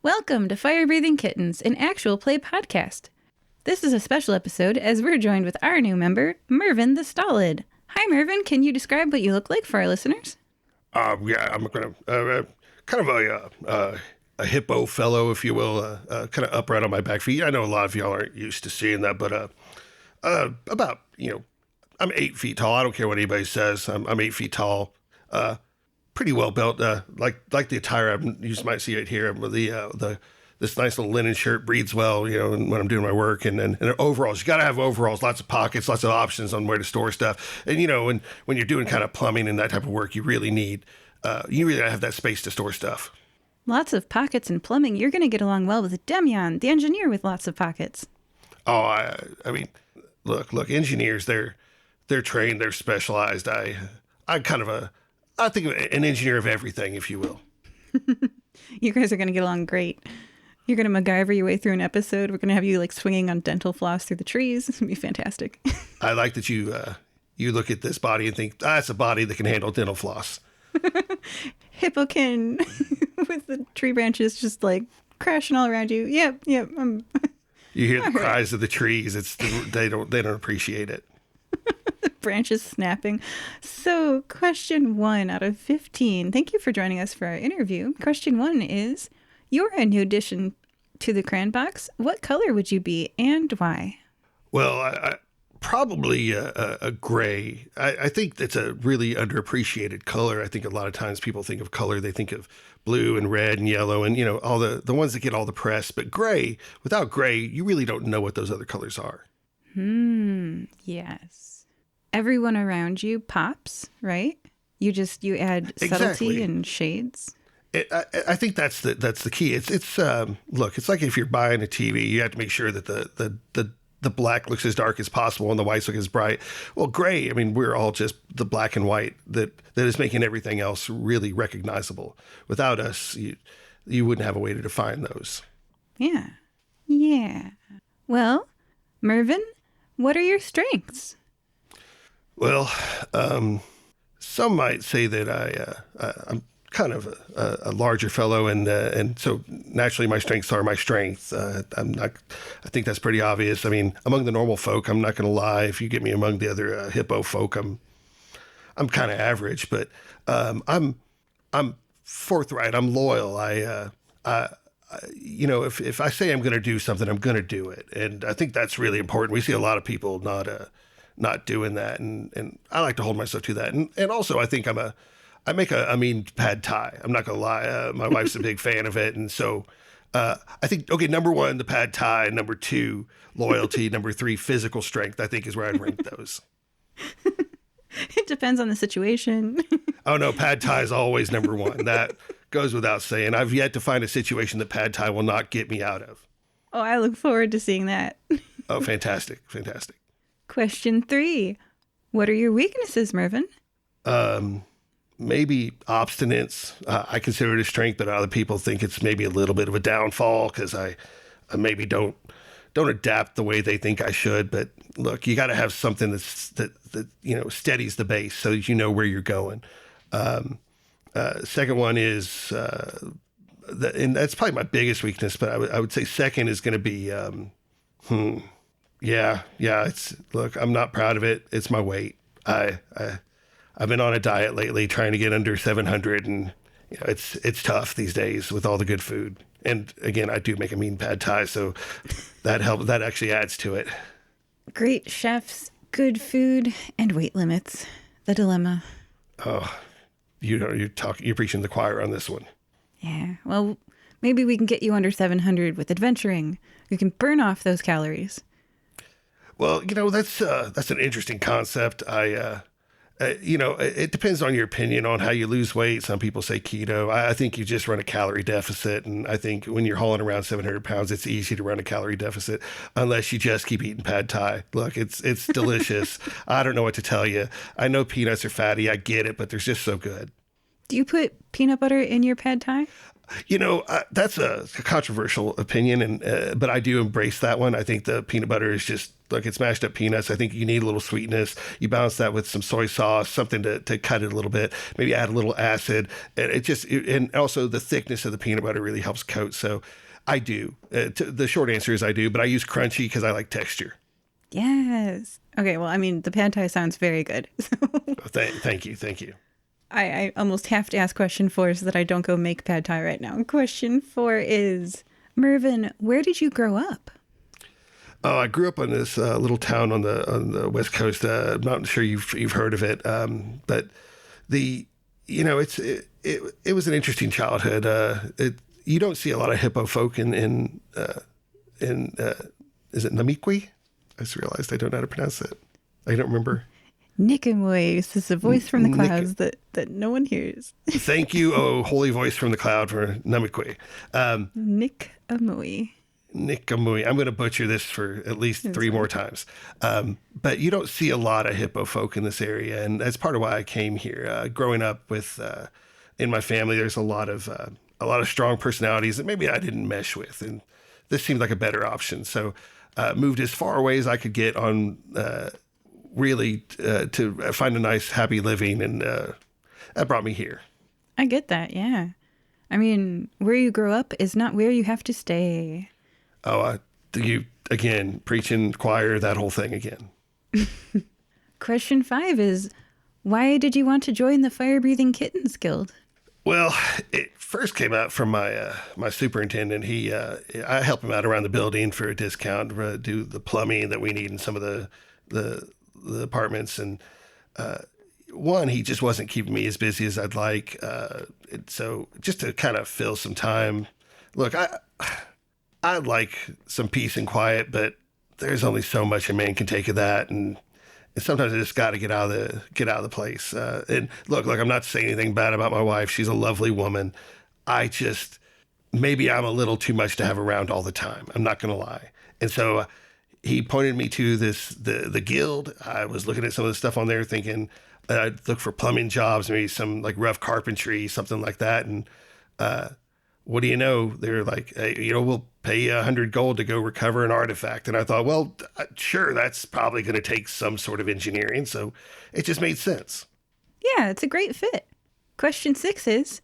Welcome to Fire Breathing Kittens, an actual play podcast. This is a special episode as we're joined with our new member, Mervon The Stolid. Hi, Mervon. Can you describe what you look like for our listeners? Yeah, I'm gonna kind of a hippo fellow, if you will, kind of upright on my back feet. I know a lot of y'all aren't used to seeing that, but about I'm 8 feet tall. I don't care what anybody says. I'm 8 feet tall. Pretty well built. Like the attire you might see it here. This nice little linen shirt breathes well, and when I'm doing my work, and overalls. You got to have overalls, lots of pockets, lots of options on where to store stuff. And, when you're doing kind of plumbing and that type of work, you really gotta have that space to store stuff. Lots of pockets and plumbing. You're going to get along well with Demian, the engineer with lots of pockets. Oh, I mean, look, engineers, they're trained, they're specialized. I think of an engineer of everything, if you will. You guys are going to get along great. You're going to MacGyver your way through an episode. We're going to have you swinging on dental floss through the trees. It's going to be fantastic. I like that you look at this body and think, that's a body that can handle dental floss. Hippokin with the tree branches just crashing all around you. Yep. You hear the cries of the trees. They don't appreciate it. The branches snapping. So question 1 out of 15. Thank you for joining us for our interview. Question 1 is, you're a new addition to the Crayon Box. What color would you be and why? Well, I probably a gray. I think that's a really underappreciated color. I think a lot of times people think of color, they think of blue and red and yellow and, all the ones that get all the press. But gray, without gray, you really don't know what those other colors are. Yes. Everyone around you pops, right? You add subtlety and shades. I think that's the key. Look, it's like if you're buying a TV, you have to make sure that the black looks as dark as possible and the whites look as bright. Well, gray, I mean, we're all just the black and white that is making everything else really recognizable. Without us, you wouldn't have a way to define those. Yeah. Well, Mervon, what are your strengths? Well, some might say that I'm kind of a larger fellow, and so naturally my strengths are my strengths. I think that's pretty obvious. I mean, among the normal folk, I'm not going to lie. If you get me among the other hippo folk, I'm kind of average, but I'm forthright. I'm loyal. If I say I'm going to do something, I'm going to do it, and I think that's really important. We see a lot of people not doing that, and I like to hold myself to that, and also I think I make a mean pad thai. I'm not gonna lie. My wife's a big fan of it, and so I think number 1, the pad thai. Number 2, loyalty. Number 3, physical strength. I think is where I'd rank those. It depends on the situation. Oh no, pad thai is always number 1. That goes without saying. I've yet to find a situation that pad thai will not get me out of. Oh, I look forward to seeing that. Oh, fantastic. Question 3. What are your weaknesses, Mervon? Maybe obstinance. I consider it a strength, but other people think it's maybe a little bit of a downfall because I maybe don't adapt the way they think I should. But look, you got to have something that steadies the base so that you know where you're going. Second one is, and that's probably my biggest weakness, but I would say second is going to be, Yeah. Look, I'm not proud of it. It's my weight. I've been on a diet lately trying to get under 700, and it's tough these days with all the good food. And again, I do make a mean pad thai, so that helps. That actually adds to it. Great chefs, good food, and weight limits. The dilemma. Oh, you're preaching the choir on this one. Yeah. Well, maybe we can get you under 700 with adventuring. You can burn off those calories. Well, that's an interesting concept. It depends on your opinion on how you lose weight. Some people say keto. I think you just run a calorie deficit. And I think when you're hauling around 700 pounds, it's easy to run a calorie deficit unless you just keep eating pad thai. Look, it's delicious. I don't know what to tell you. I know peanuts are fatty. I get it, but they're just so good. Do you put peanut butter in your pad thai? That's a controversial opinion, and but I do embrace that one. I think the peanut butter is just like it's mashed up peanuts. I think you need a little sweetness. You balance that with some soy sauce, something to cut it a little bit. Maybe add a little acid, and and also the thickness of the peanut butter really helps coat. So I do. The short answer is I do, but I use crunchy because I like texture. Yes. Okay, well, I mean, the pad thai sounds very good. Thank you. I almost have to ask question 4 so that I don't go make pad thai right now. Question 4 is, Mervon, where did you grow up? Oh, I grew up in this little town on the West Coast. I'm not sure you've heard of it, but it was an interesting childhood. You don't see a lot of hippo folk in is it Namiqui? I just realized I don't know how to pronounce it. I don't remember. Nikamui. This is a voice from the clouds that no one hears. Thank you, oh holy voice from the cloud, for Namiqui. Nikamui. Nikamui. I'm going to butcher this for at least 3 more times. But you don't see a lot of hippo folk in this area, and that's part of why I came here. Growing up with in my family, there's a lot of strong personalities that maybe I didn't mesh with, and this seemed like a better option. So moved as far away as I could get on really to find a nice, happy living, and that brought me here. I get that, yeah. I mean, where you grow up is not where you have to stay. Oh, you, again, preaching choir, that whole thing again. Question 5 is, why did you want to join the Fire-Breathing Kittens Guild? Well, it first came out from my superintendent. I help him out around the building for a discount, do the plumbing that we need in some of the apartments. And he just wasn't keeping me as busy as I'd like. So just to kind of fill some time, look, I like some peace and quiet, but there's only so much a man can take of that. And sometimes I just got to get out of the place. And look, I'm not saying anything bad about my wife. She's a lovely woman. Maybe I'm a little too much to have around all the time. I'm not going to lie. And so he pointed me to the guild. I was looking at some of the stuff on there thinking I'd look for plumbing jobs, maybe some like rough carpentry, something like that. And what do you know? They're like, hey, we'll pay you 100 gold to go recover an artifact. And I thought, well, sure, that's probably going to take some sort of engineering. So it just made sense. Yeah, it's a great fit. Question 6 is,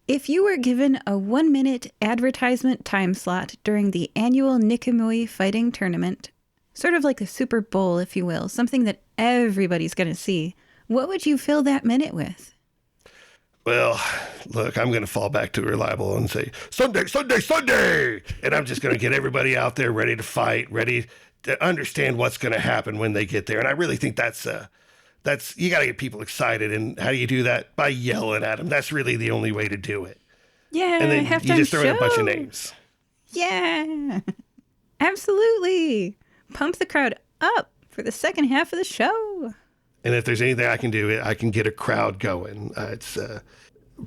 if you were given a 1-minute advertisement time slot during the annual Nikamui fighting tournament, sort of like a Super Bowl, if you will, something that everybody's going to see, what would you fill that minute with? Well, look, I'm going to fall back to reliable and say, Sunday, Sunday, Sunday! And I'm just going to get everybody out there ready to fight, ready to understand what's going to happen when they get there. And I really think that's you got to get people excited. And how do you do that? By yelling at them. That's really the only way to do it. Yeah, and then you just throw in a bunch of names. Yeah, absolutely. Pump the crowd up for the second half of the show. And if there's anything I can do, I can get a crowd going. It's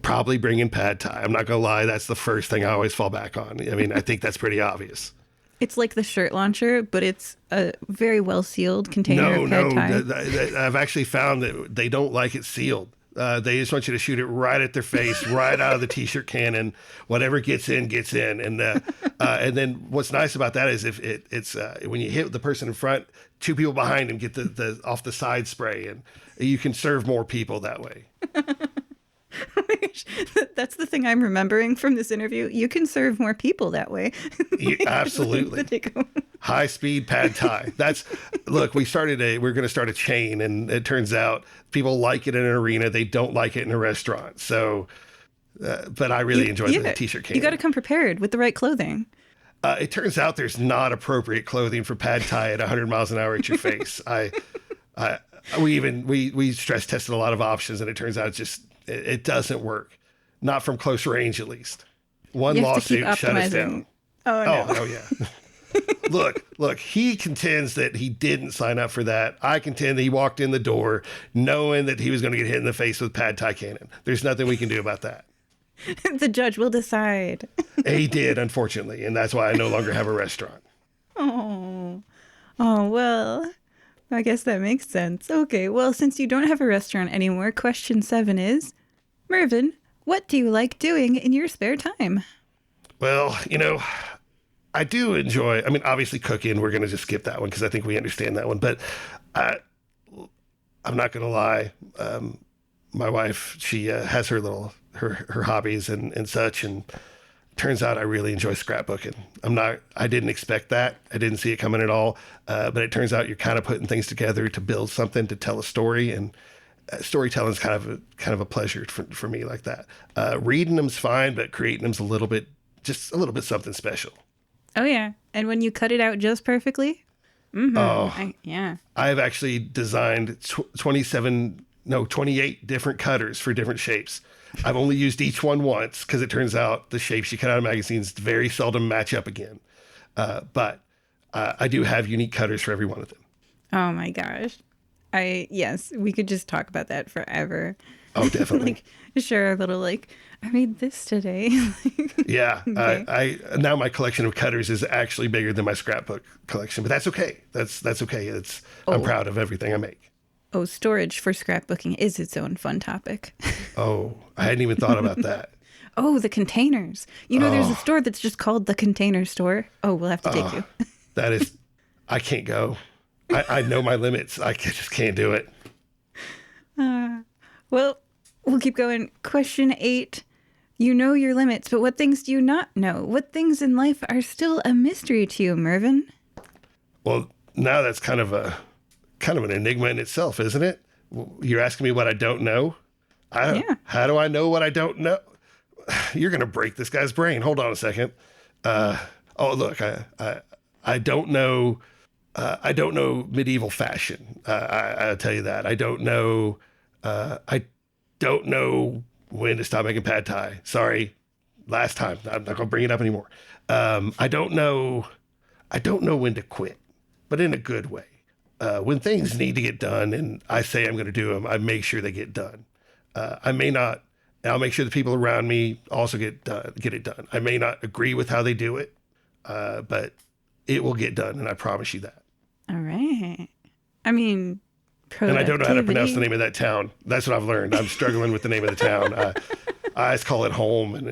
probably bringing pad thai. I'm not going to lie. That's the first thing I always fall back on. I mean, I think that's pretty obvious. It's like the shirt launcher, but it's a very well-sealed container of pad thai. I've actually found that they don't like it sealed. They just want you to shoot it right at their face, right out of the T-shirt cannon. Whatever gets in, gets in. And then what's nice about that is if it's when you hit the person in front, 2 people behind him get the off the side spray, and you can serve more people that way. That's the thing I'm remembering from this interview. You can serve more people that way. Absolutely. High speed pad thai. Look, we're going to start a chain, and it turns out people like it in an arena. They don't like it in a restaurant. So, but I really enjoy the T-shirt cannon. You got to come prepared with the right clothing. It turns out there's not appropriate clothing for pad thai at 100 miles an hour at your face. We stress tested a lot of options, and it turns out it doesn't work. Not from close range, at least. One lawsuit shut us down. Oh, no. Oh yeah. Look, he contends that he didn't sign up for that. I contend that he walked in the door knowing that he was going to get hit in the face with pad thai cannon. There's nothing we can do about that. The judge will decide. He did, unfortunately, and that's why I no longer have a restaurant. Oh, well, I guess that makes sense. Okay, well, since you don't have a restaurant anymore, question 7 is, Mervon, What do you like doing in your spare time? Well, I do enjoy, I mean, obviously cooking, we're going to just skip that one because I think we understand that one. But I, I'm not going to lie. My wife, she has her her hobbies and such. And turns out I really enjoy scrapbooking. I didn't expect that. I didn't see it coming at all. But it turns out you're kind of putting things together to build something, to tell a story. And storytelling is kind of a pleasure for me like that. Reading them's fine, but creating them's just a little bit something special. Oh, yeah. And when you cut it out just perfectly? Yeah. I've actually designed 28 different cutters for different shapes. I've only used each one once because it turns out the shapes you cut out of magazines very seldom match up again. But I do have unique cutters for every one of them. Oh, my gosh. Yes, we could just talk about that forever. Oh, definitely. Share a little, I made this today. Yeah. Okay. I now my collection of cutters is actually bigger than my scrapbook collection, but that's okay. That's okay. I'm proud of everything I make. Oh, storage for scrapbooking is its own fun topic. Oh, I hadn't even thought about that. Oh, the containers. There's a store that's just called the Container Store. Oh, we'll have to take you. I can't go. I know my limits. Just can't do it. Well, we'll keep going. Question 8. You know your limits, but what things do you not know? What things in life are still a mystery to you, Mervon? Well, now that's kind of an enigma in itself, isn't it? You're asking me what I don't know? Yeah. How do I know what I don't know? You're going to break this guy's brain. Hold on a second. Look, I don't know. I don't know medieval fashion. I'll tell you that. I don't know when to stop making pad thai. Sorry, last time. I'm not going to bring it up anymore. I don't know when to quit, but in a good way. When things need to get done and I say I'm going to do them, I make sure they get done. I may not, and I'll make sure the people around me also get it done. I may not agree with how they do it, but it will get done, and I promise you that. All right. I mean, and I don't know how to pronounce the name of that town. That's what I've learned. I'm struggling with the name of the town. I just call it home, and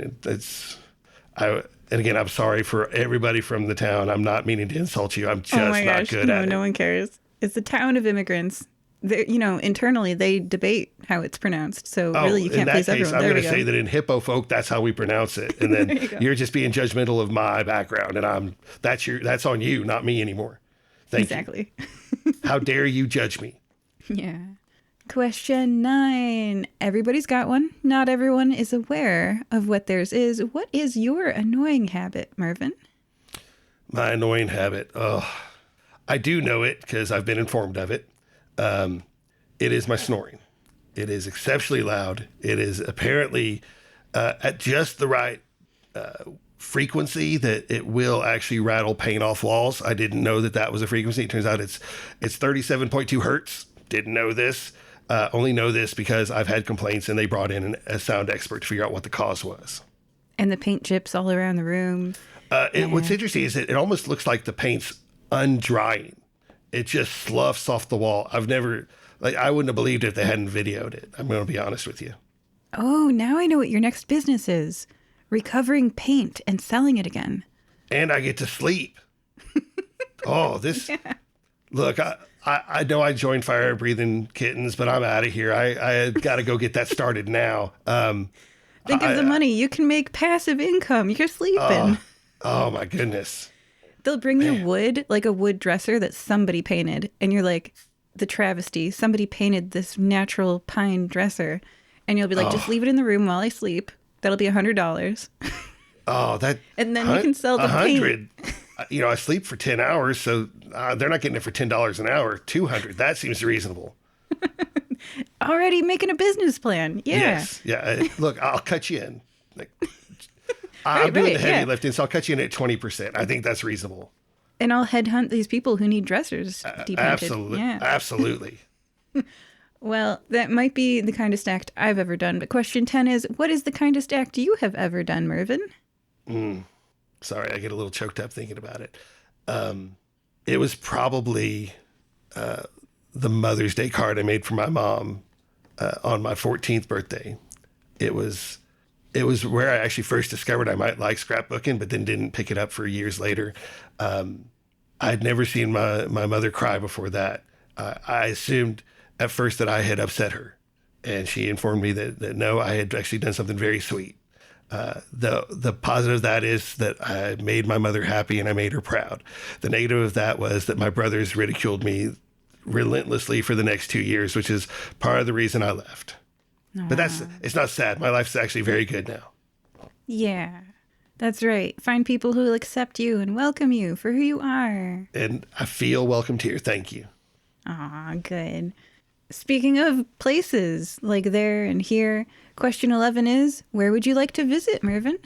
and again, I'm sorry for everybody from the town. I'm not meaning to insult you. I'm just not good at it. No one cares. It's the town of immigrants. Internally, they debate how it's pronounced. So really, you can't please everyone. I'm going to say that in hippo folk, that's how we pronounce it. And then you're just being judgmental of my background, and that's on you, not me anymore. Thank you. Exactly. How dare you judge me? Yeah. Question 9. Everybody's got one. Not everyone is aware of what theirs is. What is your annoying habit, Mervon? My annoying habit. Oh, I do know it because I've been informed of it. It is my snoring. It is exceptionally loud. It is apparently at just the right frequency that it will actually rattle paint off walls. I didn't know that was a frequency. It turns out it's 37.2 hertz. Didn't know this. Only know this because I've had complaints and they brought in a sound expert to figure out what the cause was. And the paint chips all around the room. What's interesting is that it almost looks like the paint's undrying. It just sloughs off the wall. I wouldn't have believed it if they hadn't videoed it. I'm going to be honest with you. Oh, now I know what your next business is. Recovering paint and selling it again. And I get to sleep. Yeah. Look, I know I joined Fire Breathing Kittens, but I'm out of here. I got to go get that started now. Think of the money. You can make passive income. You're sleeping. Oh my goodness. They'll bring you wood, like a wood dresser that somebody painted. And you're like, the travesty. Somebody painted this natural pine dresser. And you'll be like, just leave it in the room while I sleep. That'll be $100. And then you can sell the 100. Paint. I sleep for 10 hours, so they're not getting it for $10 an hour. 200. That seems reasonable. Already making a business plan. Yeah. Yes. Yeah. Look, I'll cut you in. I'm doing the heavy lifting, so I'll cut you in at 20%. I think that's reasonable. And I'll headhunt these people who need dressers depainted. Absolutely. Yeah. Absolutely. Well, that might be the kindest act I've ever done. But question 10 is, what is the kindest act you have ever done, Mervon? Sorry, I get a little choked up thinking about it. It was probably the Mother's Day card I made for my mom on my 14th birthday. It was It was where I actually first discovered I might like scrapbooking, but then didn't pick it up for years later. I'd never seen my mother cry before that. I assumed at first that I had upset her, and she informed me that no, I had actually done something very sweet. The positive of that is that I made my mother happy and I made her proud. The negative of that was that my brothers ridiculed me relentlessly for the next 2 years, which is part of the reason I left. But it's not sad. My life's actually very good now. Yeah, that's right. Find people who will accept you and welcome you for who you are. And I feel welcomed here. Thank you. Aw, good. Speaking of places like there and here, question 11 is, where would you like to visit, Mervon?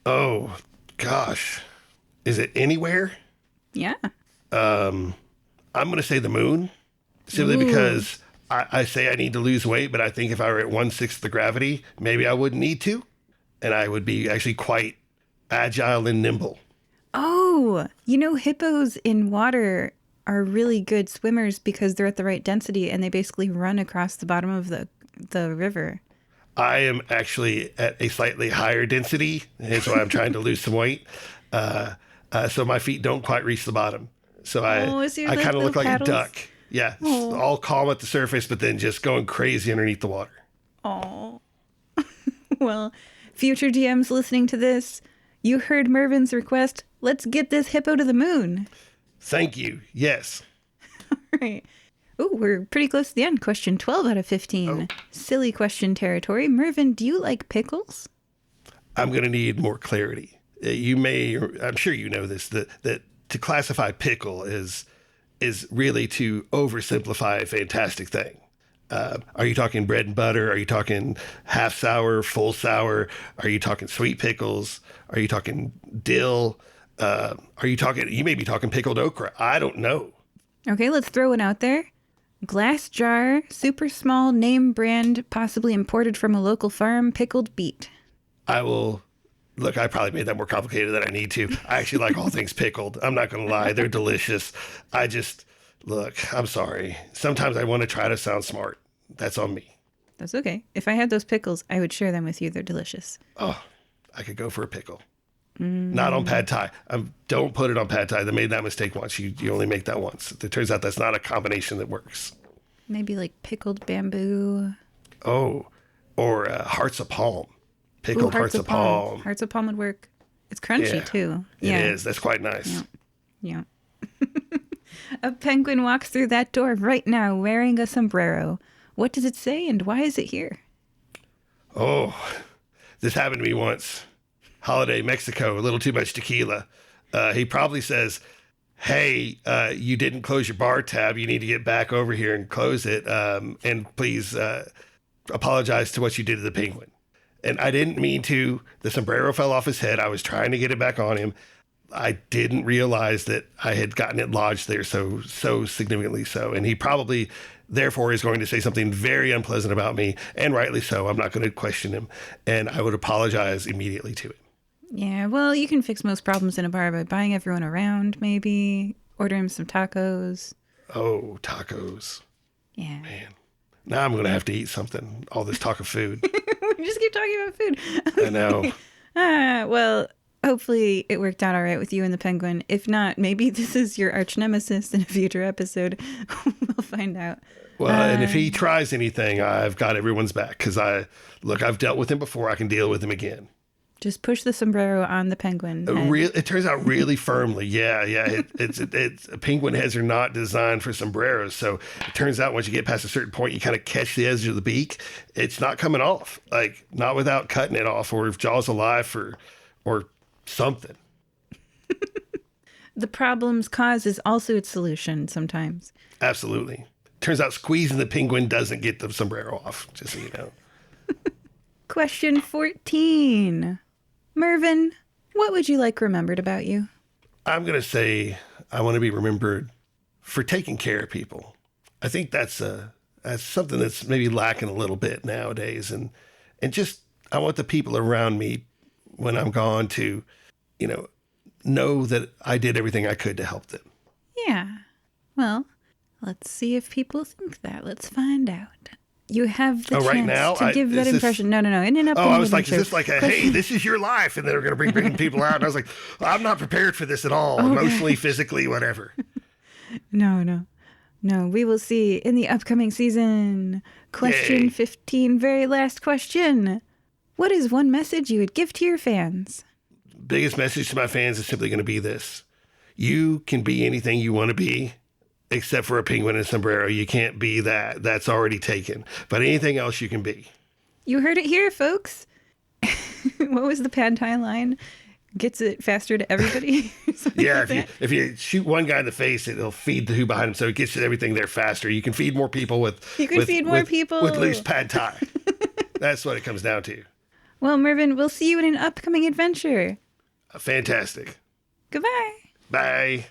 Oh, gosh. Is it anywhere? Yeah. I'm going to say the moon, simply because I say I need to lose weight, but I think if I were at 1/6 the gravity, maybe I wouldn't need to. And I would be actually quite agile and nimble. Oh, hippos in water are really good swimmers because they're at the right density and they basically run across the bottom of the river. I am actually at a slightly higher density, and so I'm trying to lose some weight. So my feet don't quite reach the bottom. So I kind of look like paddles? a duck. Yeah, all calm at the surface, but then just going crazy underneath the water. Oh. Well, future DMs listening to this, you heard Mervon's request. Let's get this hippo to the moon. Thank you. Yes. All right. Oh, we're pretty close to the end. Question 12 out of 15. Oh. Silly question territory. Mervon, do you like pickles? I'm going to need more clarity. I'm sure you know this, that to classify pickle is really to oversimplify a fantastic thing. Are you talking bread and butter? Are you talking half sour, full sour? Are you talking sweet pickles? Are you talking dill? You may be talking pickled okra. I don't know. Okay, let's throw one out there. Glass jar, super small, name brand, possibly imported from a local farm, pickled beet. Look, I probably made that more complicated than I need to. I actually like all things pickled. I'm not going to lie. They're delicious. I'm sorry. Sometimes I want to try to sound smart. That's on me. That's okay. If I had those pickles, I would share them with you. They're delicious. Oh, I could go for a pickle. Not on pad thai. Don't put it on pad thai. They made that mistake once. You only make that once. It turns out that's not a combination that works. Maybe like pickled bamboo. Oh, or hearts of palm. Pickled hearts of palm. Hearts of palm would work. It's crunchy too. Yeah. It is. That's quite nice. Yeah. A penguin walks through that door right now wearing a sombrero. What does it say and why is it here? Oh, this happened to me once. Holiday, Mexico, a little too much tequila. He probably says, hey, you didn't close your bar tab. You need to get back over here and close it. And please apologize to what you did to the penguin. And I didn't mean to. The sombrero fell off his head. I was trying to get it back on him. I didn't realize that I had gotten it lodged there so significantly so. And he probably, therefore, is going to say something very unpleasant about me, and rightly so. I'm not going to question him. And I would apologize immediately to him. Yeah, well, you can fix most problems in a bar by buying everyone around, maybe. Order him some tacos. Oh, tacos. Yeah. Man. Now I'm going to have to eat something. All this talk of food. We just keep talking about food. I know. Well, hopefully it worked out all right with you and the penguin. If not, maybe this is your arch nemesis in a future episode. We'll find out. Well, and if he tries anything, I've got everyone's back. Because I've dealt with him before. I can deal with him again. Just push the sombrero on the penguin. It turns out really firmly. Yeah. It's penguin heads are not designed for sombreros. So it turns out once you get past a certain point, you kind of catch the edge of the beak. It's not coming off, like not without cutting it off, or if jaw's alive, or something. The problem's cause is also its solution sometimes. Absolutely. Turns out squeezing the penguin doesn't get the sombrero off, just so you know. Question 14. Mervon, what would you like remembered about you? I'm going to say I want to be remembered for taking care of people. I think that's something that's maybe lacking a little bit nowadays. And just, I want the people around me when I'm gone to, know that I did everything I could to help them. Yeah. Well, let's see if people think that. Let's find out. You have the Oh, right chance now? to give that Is this- impression. No. In an Oh, upcoming I was like, is adventure. this like a, hey, this is your life? And they're going to bring people out. And I was like, I'm not prepared for this at all. Okay. Emotionally, physically, whatever. No. We will see in the upcoming season. Question Yay. 15, very last question. What is one message you would give to your fans? Biggest message to my fans is simply going to be this. You can be anything you want to be, except for a penguin and a sombrero. You can't be that. That's already taken. But anything else you can be. You heard it here, folks. What was the pad thai line? Gets it faster to everybody? Yeah, if you shoot one guy in the face, it'll feed the who behind him, so it gets everything there faster. You can feed more people with loose pad thai. That's what it comes down to. Well, Mervon, we'll see you in an upcoming adventure. Fantastic. Goodbye. Bye.